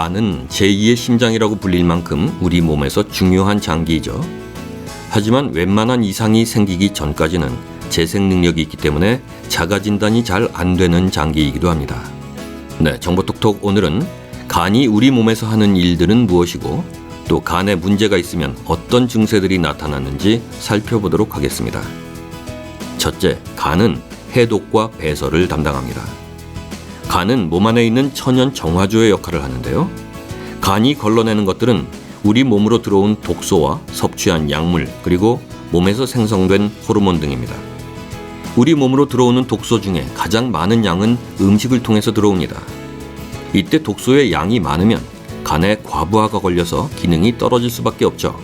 간은 제2의 심장이라고 불릴 만큼 우리 몸에서 중요한 장기이죠. 하지만 웬만한 이상이 생기기 전까지는 재생 능력이 있기 때문에 자가 진단이 잘 안 되는 장기이기도 합니다. 네, 정보톡톡 오늘은 간이 우리 몸에서 하는 일들은 무엇이고 또 간에 문제가 있으면 어떤 증세들이 나타나는지 살펴보도록 하겠습니다. 첫째, 간은 해독과 배설을 담당합니다. 간은 몸 안에 있는 천연 정화조의 역할을 하는데요. 간이 걸러내는 것들은 우리 몸으로 들어온 독소와 섭취한 약물 그리고 몸에서 생성된 호르몬 등입니다. 우리 몸으로 들어오는 독소 중에 가장 많은 양은 음식을 통해서 들어옵니다. 이때 독소의 양이 많으면 간에 과부하가 걸려서 기능이 떨어질 수밖에 없죠.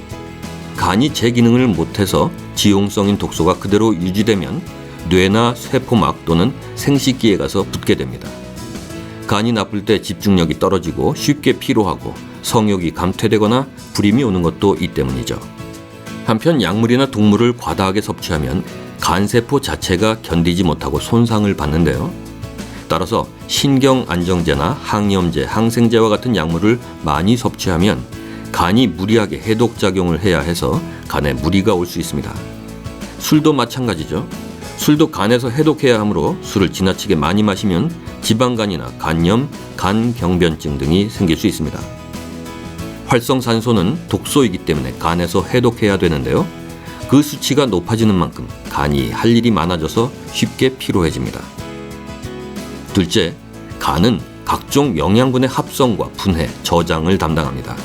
간이 제 기능을 못해서 지용성인 독소가 그대로 유지되면 뇌나 세포막 또는 생식기에 가서 붙게 됩니다. 간이 나쁠 때 집중력이 떨어지고 쉽게 피로하고 성욕이 감퇴되거나 불임이 오는 것도 이 때문이죠. 한편 약물이나 독물을 과다하게 섭취하면 간세포 자체가 견디지 못하고 손상을 받는데요. 따라서 신경안정제나 항염제, 항생제와 같은 약물을 많이 섭취하면 간이 무리하게 해독작용을 해야 해서 간에 무리가 올 수 있습니다. 술도 마찬가지죠. 술도 간에서 해독해야 하므로 술을 지나치게 많이 마시면 지방간이나 간염, 간경변증 등이 생길 수 있습니다. 활성산소는 독소이기 때문에 간에서 해독해야 되는데요. 그 수치가 높아지는 만큼 간이 할 일이 많아져서 쉽게 피로해집니다. 둘째, 간은 각종 영양분의 합성과 분해, 저장을 담당합니다.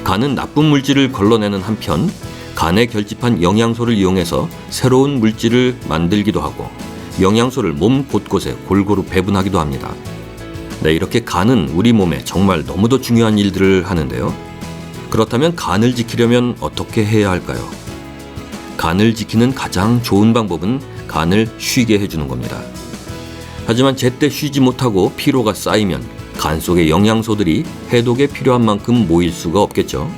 간은 나쁜 물질을 걸러내는 한편 간에 결집한 영양소를 이용해서 새로운 물질을 만들기도 하고 영양소를 몸 곳곳에 골고루 배분하기도 합니다. 네, 이렇게 간은 우리 몸에 정말 너무도 중요한 일들을 하는데요. 그렇다면 간을 지키려면 어떻게 해야 할까요? 간을 지키는 가장 좋은 방법은 간을 쉬게 해주는 겁니다. 하지만 제때 쉬지 못하고 피로가 쌓이면 간 속의 영양소들이 해독에 필요한 만큼 모일 수가 없겠죠.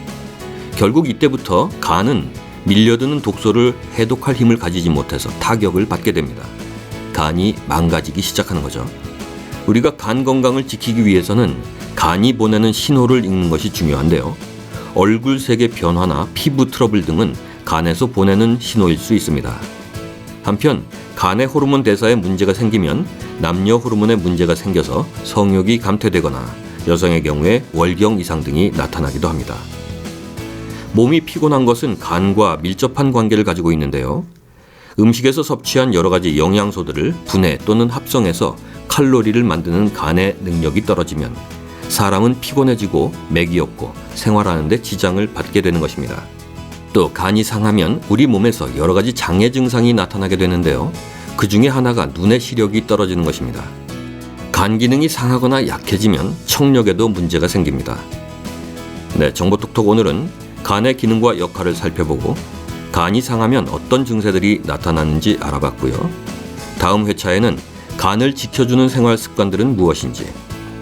결국 이때부터 간은 밀려드는 독소를 해독할 힘을 가지지 못해서 타격을 받게 됩니다. 간이 망가지기 시작하는 거죠. 우리가 간 건강을 지키기 위해서는 간이 보내는 신호를 읽는 것이 중요한데요. 얼굴색의 변화나 피부 트러블 등은 간에서 보내는 신호일 수 있습니다. 한편 간의 호르몬 대사에 문제가 생기면 남녀 호르몬에 문제가 생겨서 성욕이 감퇴되거나 여성의 경우에 월경 이상 등이 나타나기도 합니다. 몸이 피곤한 것은 간과 밀접한 관계를 가지고 있는데요. 음식에서 섭취한 여러 가지 영양소들을 분해 또는 합성해서 칼로리를 만드는 간의 능력이 떨어지면 사람은 피곤해지고 맥이 없고 생활하는 데 지장을 받게 되는 것입니다. 또 간이 상하면 우리 몸에서 여러 가지 장애 증상이 나타나게 되는데요. 그 중에 하나가 눈의 시력이 떨어지는 것입니다. 간 기능이 상하거나 약해지면 청력에도 문제가 생깁니다. 네, 정보톡톡 오늘은 간의 기능과 역할을 살펴보고 간이 상하면 어떤 증세들이 나타나는지 알아봤고요. 다음 회차에는 간을 지켜주는 생활 습관들은 무엇인지,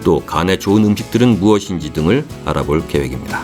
또 간에 좋은 음식들은 무엇인지 등을 알아볼 계획입니다.